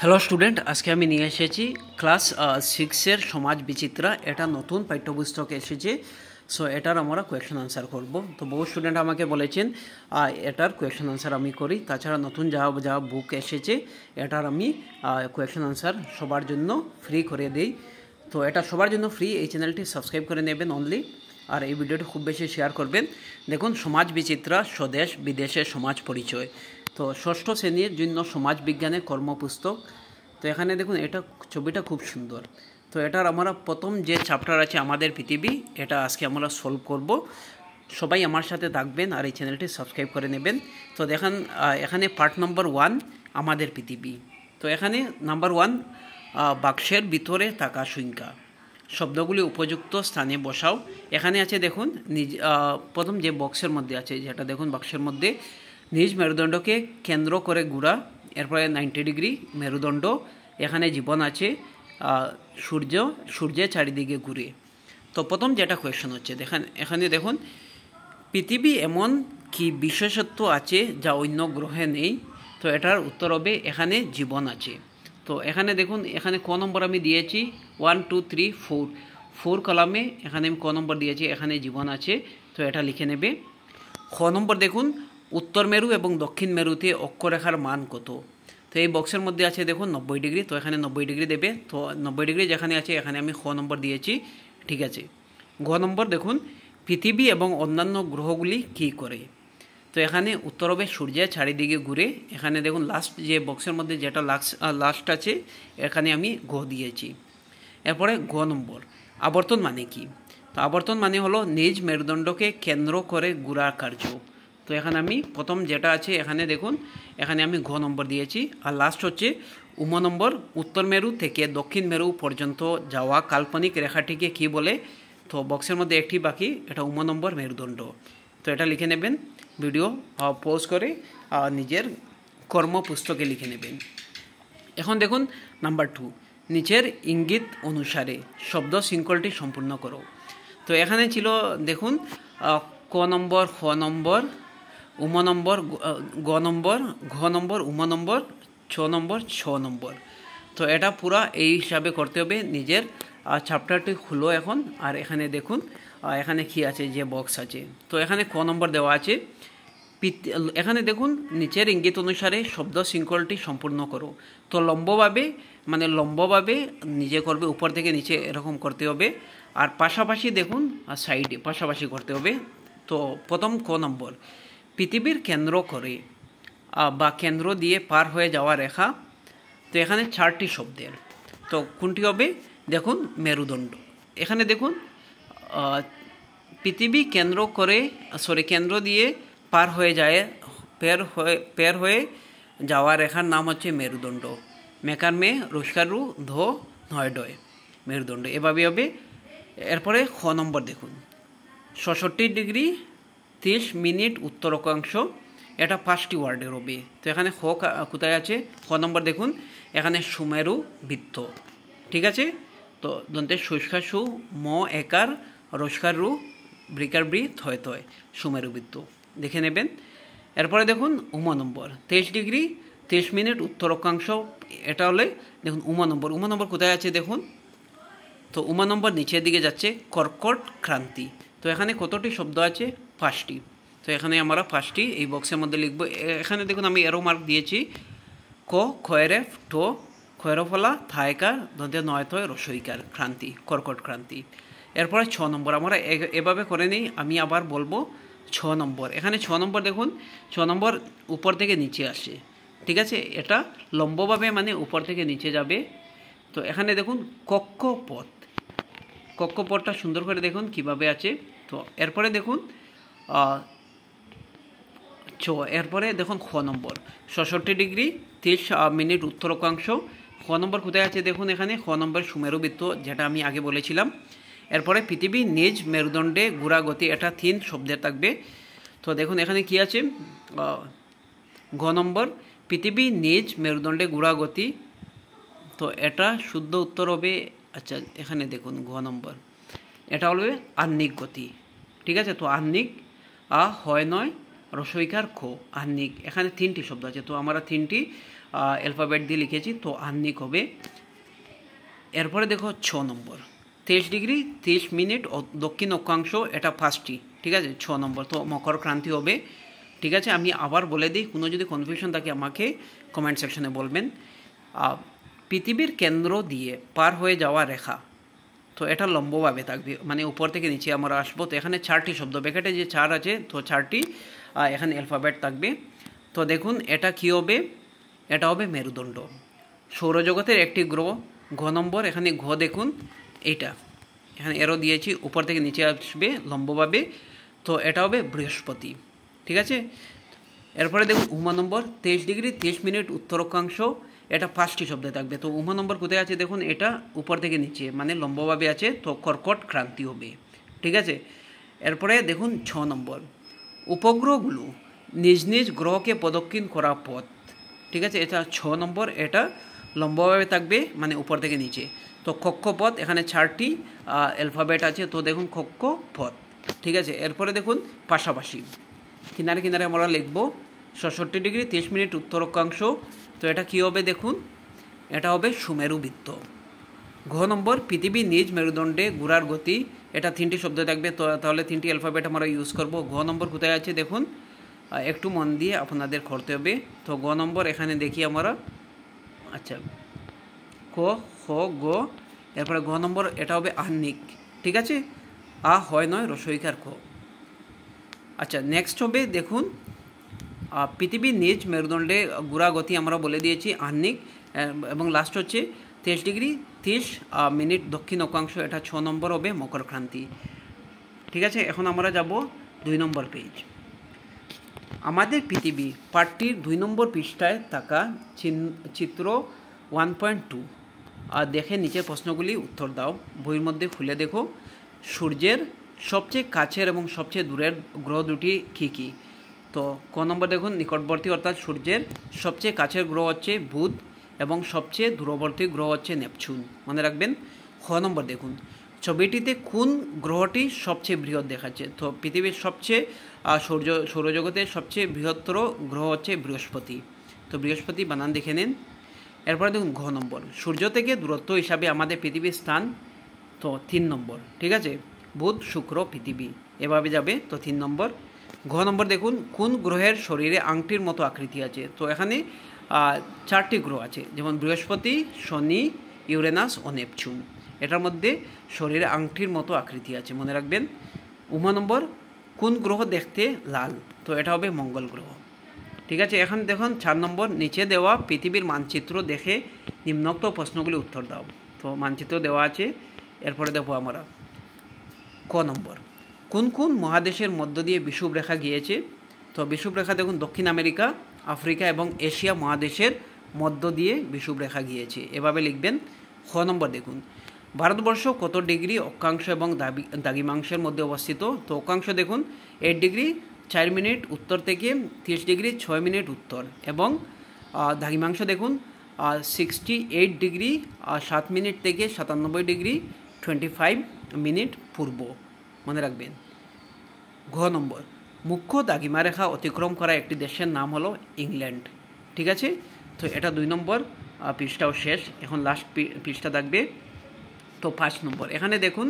Hello student, আজকে আমি নিয়ে এসেছি ক্লাস 6-এর সমাজ বিচিত্রা। এটা নতুন পাঠ্যপুস্তক এসেছে। সো এটার আমরা কোয়েশ্চন আনসার করব। তো বহু স্টুডেন্ট আমাকে বলেছেন এটার কোয়েশ্চন আনসার আমি করি। তাছাড়া নতুন যা বুক এসেছে এটার আমি কোয়েশ্চন আনসার সবার জন্য ফ্রি করে দিই। তো এটা সবার জন্য ফ্রি। এই চ্যানেলটি সাবস্ক্রাইব করে নেবেন অনলি, আর এই ভিডিওটি খুব বেশি শেয়ার করবেন। দেখুন, সমাজ বিচিত্রা, স্বদেশ বিদেশের সমাজ পরিচয়। তো ষষ্ঠ শ্রেণীর জন্য সমাজ বিজ্ঞানের কর্মপুস্তক। তো এখানে দেখুন, এটা ছবিটা খুব সুন্দর। তো এটার আমরা প্রথম যে চ্যাপ্টার আছে আমাদের পৃথিবী, এটা আজকে আমরা সলভ করব। সবাই আমার সাথে থাকবেন আর এই চ্যানেলটি সাবস্ক্রাইব করে নেবেন। তো দেখেন, এখানে পার্ট নম্বর 1 আমাদের পৃথিবী। তো এখানে নাম্বার 1, বাক্সের ভিতরে থাকা সংখ্যা, শব্দগুলি উপযুক্ত স্থানে বসাও। এখানে আছে দেখুন, প্রথম যে বক্সের মধ্যে আছে, যেটা দেখুন বাক্সের মধ্যে, নিজ মেরুদণ্ডকে কেন্দ্র করে ঘোরা, এরপরে 90 ডিগ্রি মেরুদণ্ড, এখানে জীবন আছে, সূর্যের চারিদিকে ঘুরে। তো প্রথম যেটা কোয়েশ্চন হচ্ছে, দেখেন এখানে দেখুন, পৃথিবী এমন কি বিশেষত্ব আছে যা অন্য গ্রহে নেই? তো এটার উত্তর হবে এখানে জীবন আছে। তো এখানে দেখুন, এখানে ক নম্বর আমি দিয়েছি 1 2 3 4 কলামে এখানে আমি ক নম্বর দিয়েছি, এখানে জীবন আছে। তো এটা লিখে নেবে। খ নম্বর দেখুন, উত্তর মেরু এবং দক্ষিণ মেরুতে অক্ষরেখার মান কত? তো এই বক্সের মধ্যে আছে দেখুন 90 ডিগ্রি। তো এখানে 90 ডিগ্রি দেবে। তো 90 ডিগ্রি যেখানে আছে এখানে আমি খ নম্বর দিয়েছি, ঠিক আছে। ঘ নম্বর দেখুন, পৃথিবী এবং অন্যান্য গ্রহগুলি কী করে? তো এখানে উত্তর হবে সূর্যের চারিদিকে ঘুরে। এখানে দেখুন লাস্ট যে বক্সের মধ্যে যেটা লাস্ট আছে এখানে আমি ঘ দিয়েছি। এরপরে ঘ নম্বর, আবর্তন মানে কি? তো আবর্তন মানে হলো নিজ মেরুদণ্ডকে কেন্দ্র করে ঘোরার কার্য। তো এখানে আমি প্রথম যেটা আছে এখানে দেখুন, এখানে আমি ঘ নম্বর দিয়েছি। আর লাস্ট হচ্ছে নম্বর, উত্তর মেরু থেকে দক্ষিণ মেরু পর্যন্ত যাওয়া কাল্পনিক রেখাটিকে কি বলে? তো বক্সের মধ্যে একটি বাকি, এটা নম্বর মেরুদণ্ড। তো এটা লিখে নেবেন, ভিডিও পজ করে নিজের কর্মপুস্তকে লিখে নেবেন। এখন দেখুন নাম্বার 2, নিচের ইঙ্গিত অনুসারে শব্দ শৃঙ্খলটি সম্পূর্ণ করো। তো এখানে ছিল দেখুন, ক নম্বর, খ নম্বর, নম্বর, গ নম্বর, ঘ নম্বর, নম্বর, ছ নম্বর, ছ নম্বর। তো এটা পুরা এই হিসাবে করতে হবে। নিজের চ্যাপ্টারটি খুলো এখন, আর এখানে দেখুন এখানে কি আছে, যে বক্স আছে। তো এখানে ক নম্বর দেওয়া আছে। এখানে দেখুন, নিচের ইঙ্গিত অনুসারে শব্দ শৃঙ্খলটি সম্পূর্ণ করো। তো লম্বভাবে নিজে করবে, উপর থেকে নিচে এরকম করতে হবে। আর পাশাপাশি দেখুন, সাইডে পাশাপাশি করতে হবে। তো প্রথম ক নম্বর, পৃথিবীর কেন্দ্র করে বা কেন্দ্র দিয়ে পার হয়ে যাওয়া রেখা। তো এখানে 4টি শব্দের। তো কোনটি হবে? দেখুন, মেরুদণ্ড। এখানে দেখুন, পৃথিবী কেন্দ্র দিয়ে পার হয়ে যাওয়া রেখার নাম হচ্ছে মেরুদণ্ড। মেকার মে, রস্কার রু, ধো, নয় ডয়, মেরুদণ্ড। এভাবে হবে। এরপরে খ নম্বর দেখুন, 66 ডিগ্রি 30 মিনিট উত্তর অক্ষাংশ, এটা 5টি ওয়ার্ডের হবে। তো এখানে খ কোথায় আছে? খ নম্বর দেখুন, এখানে সুমেরু বৃত্ত, ঠিক আছে। তো দন্তে শুষ্কা সু, ম একার, রস্কার রু, ব্রিকার ব্রি, থয় থয়, সুমেরু বৃত্ত দেখে নেবেন। এরপরে দেখুন নম্বর, 23 ডিগ্রি 23 মিনিট উত্তর অক্ষাংশ, এটা হলে দেখুন নম্বর কোথায় আছে দেখুন। তো নম্বর নিচের দিকে যাচ্ছে, কর্কট ক্রান্তি। তো এখানে কতটি শব্দ আছে? 5টি। তো এখানে আমরা 5টি এই বক্সের মধ্যে লিখব। এখানে দেখুন আমি এরো মার্ক দিয়েছি, ক, খয়েরেফ, টো, খয়েরফলা, থায়কার, দন্তে নয় থয়, রসইকার, ক্রান্তি, কর্কট ক্রান্তি। এরপরে 6 নম্বর আমরা এভাবে করে নিই, আমি আবার বলবো। 6 নম্বর, এখানে 6 নম্বর দেখুন, 6 নম্বর উপর থেকে নিচে আসে, ঠিক আছে। এটা লম্বভাবে মানে উপর থেকে নিচে যাবে। তো এখানে দেখুন কক্ষপথটা সুন্দর করে দেখুন কিভাবে আছে। তো এরপরে দেখুন এরপরে দেখুন খ নম্বর, 66 ডিগ্রি 30 মিনিট উত্তর অক্ষাংশ। খ নম্বর কোথায় আছে দেখুন, এখানে খ নম্বর সুমেরু বৃত্ত, যেটা আমি আগে বলেছিলাম। এরপরে পৃথিবী নিজ মেরুদণ্ডে ঘোরা গতি, এটা 3 শব্দের থাকবে। তো দেখুন এখানে কি আছে, ঘ নম্বর, পৃথিবী নিজ মেরুদণ্ডে ঘোরা গতি। তো এটা শুদ্ধ উত্তর হবে, আচ্ছা এখানে দেখুন ঘ নম্বর, এটা হবে আহ্নিক গতি, ঠিক আছে। তো আহ্নিক, হয় নয়, রসইকার খো, আহ্নিক, এখানে 3টি শব্দ আছে। তো আমরা 3টি অ্যালফাবেট দিয়ে লিখেছি, তো আহ্নিক হবে। এরপরে দেখো 6 নম্বর 23 ডিগ্রি 30 মিনিট দক্ষিণ অক্ষাংশ, এটা ফার্স্টটি, ঠিক আছে। 6 নম্বর তো মকর ক্রান্তি হবে, ঠিক আছে। আমি আবার বলে দিই, কোনো যদি কনফিউশন থাকে আমাকে কমেন্ট সেকশনে বলবেন। পৃথিবীর কেন্দ্র দিয়ে পার হয়ে যাওয়া রেখা, তো এটা লম্বভাবে থাকবে, মানে উপর থেকে নিচে আমরা আসবো। তো এখানে 4টি শব্দ, ব্র্যাকেটে যে 4 আছে, তো 4টি এখানে অ্যালফাবেট থাকবে। তো দেখুন এটা কী হবে, এটা হবে মেরুদণ্ড, সৌরজগতের একটি গ্রহ। ঘ নম্বর, এখানে ঘ দেখুন, এইটা এখানে এরো দিয়েছি, উপর থেকে নিচে আসবে লম্বভাবে, তো এটা হবে বৃহস্পতি, ঠিক আছে। এরপরে দেখুন উমা নম্বর 23 ডিগ্রি 30 মিনিট উত্তর অক্ষাংশ, এটা ফার্স্টটি শব্দে থাকবে। তো উমা নম্বর কোথায় আছে দেখুন, এটা উপর থেকে নিচে মানে লম্বভাবে আছে, তো কর্কট ক্রান্তি হবে, ঠিক আছে। এরপরে দেখুন 6 নম্বর, উপগ্রহগুলো নিজ নিজ গ্রহকে প্রদক্ষিণ করা পথ, ঠিক আছে। এটা 6 নম্বর, এটা লম্বভাবে থাকবে মানে উপর থেকে নিচে। তো কক্ষপথ, এখানে 4টি অ্যালফাবেট আছে, তো দেখুন কক্ষপথ, ঠিক আছে। এরপরে দেখুন পাশাপাশি, কিনারে কিনারে আমরা লিখব 66 ডিগ্রি 30 মিনিট উত্তর অক্ষাংশ, তো এটা কী হবে দেখুন, এটা হবে সুমেরু বৃত্ত। ঘ নম্বর, পৃথিবী নিজ মেরুদণ্ডে ঘোরার গতি, এটা 3টি শব্দ থাকবে, তো তাহলে 3টি অ্যালফাবেট আমরা ইউজ করব। ঘ নম্বর কোথায় আছে দেখুন, একটু মন দিয়ে আপনাদের করতে হবে। তো গ নম্বর এখানে দেখি আমরা, আচ্ছা ক খ গ, এরপরে ঘ নম্বর এটা হবে আহ্নিক, ঠিক আছে। হয় নয় রসইকার ক। আচ্ছা নেক্সট হবে দেখুন, পৃথিবীর নিজ মেরুদণ্ডে ঘোরা গতি আমরা বলে দিয়েছি আহ্নিক, এবং লাস্ট হচ্ছে 23 ডিগ্রি 30 মিনিট দক্ষিণ অক্ষাংশ, এটা 6 নম্বর হবে মকর ক্রান্তি, ঠিক আছে। এখন আমরা যাব 2 নম্বর পেজ। আমাদের পৃথিবী পাঠটির 2 নম্বর পৃষ্ঠায় থাকা চিত্র 1.2 দেখে নিচের প্রশ্নগুলি উত্তর দাও। বইয়ের মধ্যে খুলে দেখো, সূর্যের সবচেয়ে কাছের এবং সবচেয়ে দূরের গ্রহ দুটি কী কী। তো ক নম্বর দেখুন, নিকটবর্তী অর্থাৎ সূর্যের সবচেয়ে কাছের গ্রহ হচ্ছে বুধ এবং সবচেয়ে দূরবর্তী গ্রহ হচ্ছে নেপচুন, মনে রাখবেন। খ নম্বর দেখুন, ছবিটিতে কোন গ্রহটি সবচেয়ে বৃহৎ দেখাচ্ছে। তো পৃথিবীর সবচেয়ে সৌরজগতের সবচেয়ে বৃহত্তর গ্রহ হচ্ছে বৃহস্পতি, তো বৃহস্পতি বানান দেখে নিন। এরপরে দেখুন ঘ নম্বর, সূর্য থেকে দূরত্ব হিসাবে আমাদের পৃথিবীর স্থান, তো 3 নম্বর, ঠিক আছে। বুধ শুক্র পৃথিবী এভাবে যাবে, তো 3 নম্বর। ঘ নম্বর দেখুন, কোন গ্রহের শরীরে আংটির মতো আকৃতি আছে। তো এখানে 4টি গ্রহ আছে, যেমন বৃহস্পতি, শনি, ইউরেনাস ও নেপচুন, এটার মধ্যে শরীরে আংটির মতো আকৃতি আছে, মনে রাখবেন। উমা নম্বর, কোন গ্রহ দেখতে লাল। তো এটা হবে মঙ্গল গ্রহ, ঠিক আছে। এখন দেখুন 4 নম্বর, নিচে দেওয়া পৃথিবীর মানচিত্র দেখে নিম্নোক্ত প্রশ্নগুলি উত্তর দাও। তো মানচিত্র দেওয়া আছে, এরপরে দেখো আমরা ক নম্বর, কোন কোন মহাদেশের মধ্য দিয়ে বিষুব রেখা গিয়েছে। তো বিষুব রেখা দেখুন দক্ষিণ আমেরিকা, আফ্রিকা এবং এশিয়া মহাদেশের মধ্য দিয়ে বিষুব রেখা গিয়েছে, এভাবে লিখবেন। খ নম্বর দেখুন, ভারতবর্ষ কত ডিগ্রি অক্ষাংশ এবং দ্রাঘিমাংশের মধ্যে অবস্থিত। তো অক্ষাংশ দেখুন 8 ডিগ্রি 4 মিনিট উত্তর থেকে 30 ডিগ্রি 6 মিনিট উত্তর, এবং দ্রাঘিমাংশ দেখুন 68 ডিগ্রি 7 মিনিট থেকে 97 ডিগ্রি 25 মিনিট পূর্ব, মনে রাখবেন। ঘ নম্বর, মুখ্য দ্রাঘিমা রেখা অতিক্রম করা একটি দেশের নাম হলো ইংল্যান্ড, ঠিক আছে। তো এটা 2 নম্বর পৃষ্ঠাও শেষ, এখন লাস্ট পৃষ্ঠা থাকবে। তো 5 নম্বর, এখানে দেখুন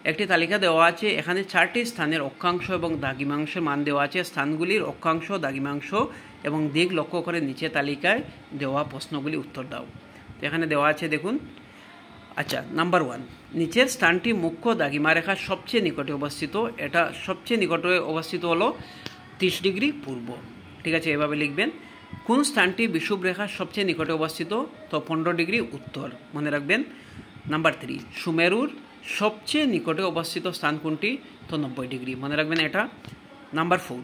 একটি তালিকা দেওয়া আছে, এখানে 4টি স্থানের অক্ষাংশ এবং দ্রাঘিমাংশের মান দেওয়া আছে। স্থানগুলির অক্ষাংশ, দ্রাঘিমাংশ এবং দিক লক্ষ্য করে নিচে তালিকায় দেওয়া প্রশ্নগুলি উত্তর দাও। তো এখানে দেওয়া আছে দেখুন, আচ্ছা নাম্বার 1, নিচের স্থানটি মুখ্য দ্রাঘিমা রেখার সবচেয়ে নিকটে অবস্থিত, এটা সবচেয়ে নিকটে অবস্থিত হলো 30 ডিগ্রি পূর্ব, ঠিক আছে, এভাবে লিখবেন। কোন স্থানটি বিষুব রেখার সবচেয়ে নিকটে অবস্থিত। তো 15 ডিগ্রি উত্তর, মনে রাখবেন। নাম্বার 3, সুমেরুর সবচেয়ে নিকটে অবস্থিত স্থান কোনটি। তো 90 ডিগ্রি, মনে রাখবেন এটা। নাম্বার 4,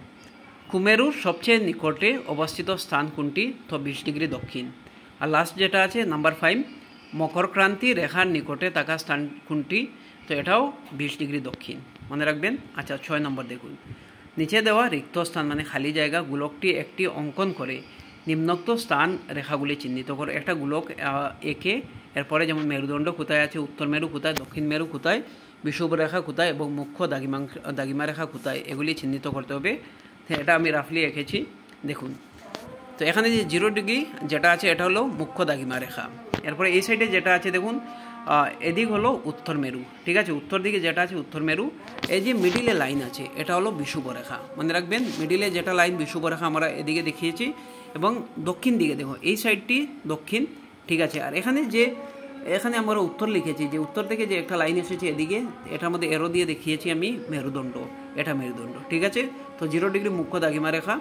কুমেরুর সবচেয়ে নিকটে অবস্থিত স্থান কোনটি। তো 20 ডিগ্রি দক্ষিণ। আর লাস্ট যেটা আছে নাম্বার 5, মকর ক্রান্তি রেখার নিকটে থাকা স্থান কোনটি। তো এটাও 20 ডিগ্রি দক্ষিণ, মনে রাখবেন। আচ্ছা 6 নম্বর দেখুন, নিচে দেওয়া রিক্ত স্থান মানে খালি জায়গা গোলকটি একটি অঙ্কন করে নিম্নোক্ত স্থান রেখাগুলি চিহ্নিত করে। একটা গোলক এঁকে এরপরে যেমন মেরুদণ্ড কোথায় আছে, উত্তর মেরু কোথায়, দক্ষিণ মেরু কোথায়, বিষুব রেখা কোথায় এবং মুখ্য দ্রাঘিমা রেখা কোথায়, এগুলি চিহ্নিত করতে হবে। এটা আমি রাফলি এঁকেছি, দেখুন তো এখানে যে 0 ডিগ্রি যেটা আছে এটা হলো মুখ্য দ্রাঘিমা রেখা। এরপরে এই সাইডে যেটা আছে দেখুন এদিক হলো উত্তর মেরু, ঠিক আছে, উত্তর দিকে যেটা আছে উত্তর মেরু। এই যে মিডিলে লাইন আছে এটা হলো বিষুব রেখা, মনে রাখবেন মিডিলে যেটা লাইন বিষুব রেখা আমরা এদিকে দেখিয়েছি। এবং দক্ষিণ দিকে দেখো এই সাইডটি দক্ষিণ, ঠিক আছে। আর এখানে আমরা উত্তর লিখেছি, যে উত্তর থেকে যে একটা লাইন এসেছে এদিকে, এটার মধ্যে এরো দিয়ে দেখিয়েছি আমি মেরুদণ্ড, এটা মেরুদণ্ড, ঠিক আছে। তো 0 ডিগ্রি মুখ্য দ্রাঘিমা রেখা,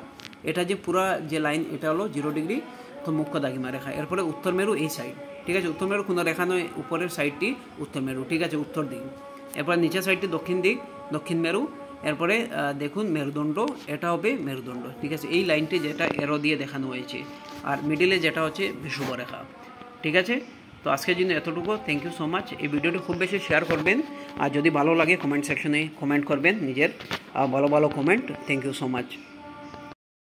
এটা যে পুরা যে লাইন এটা হলো 0 ডিগ্রি, তো মুখ্য দ্রাঘিমা রেখা। এরপরে উত্তর মেরু এই সাইড, ঠিক আছে, উত্তর মেরু কোনো রেখা নয়, উপরের সাইডটি উত্তর মেরু, ঠিক আছে, উত্তর দিক। এরপরে নিচের সাইডটি দক্ষিণ দিক, দক্ষিণ মেরু। এরপরে দেখুন মেরুদণ্ড, এটা হবে মেরুদণ্ড, ঠিক আছে, এই লাইনটি যেটা এরো দিয়ে দেখানো হয়েছে। আর মিডিলে যেটা হচ্ছে বিষুব রেখা, ঠিক আছে। তো আজকের জন্য এতটুকু, থ্যাংক ইউ সো মাচ। এই ভিডিওটি খুব বেশি শেয়ার করবেন, আর যদি ভালো লাগে কমেন্ট সেকশনে কমেন্ট করবেন নিজের ভালো ভালো comment. Thank you so much.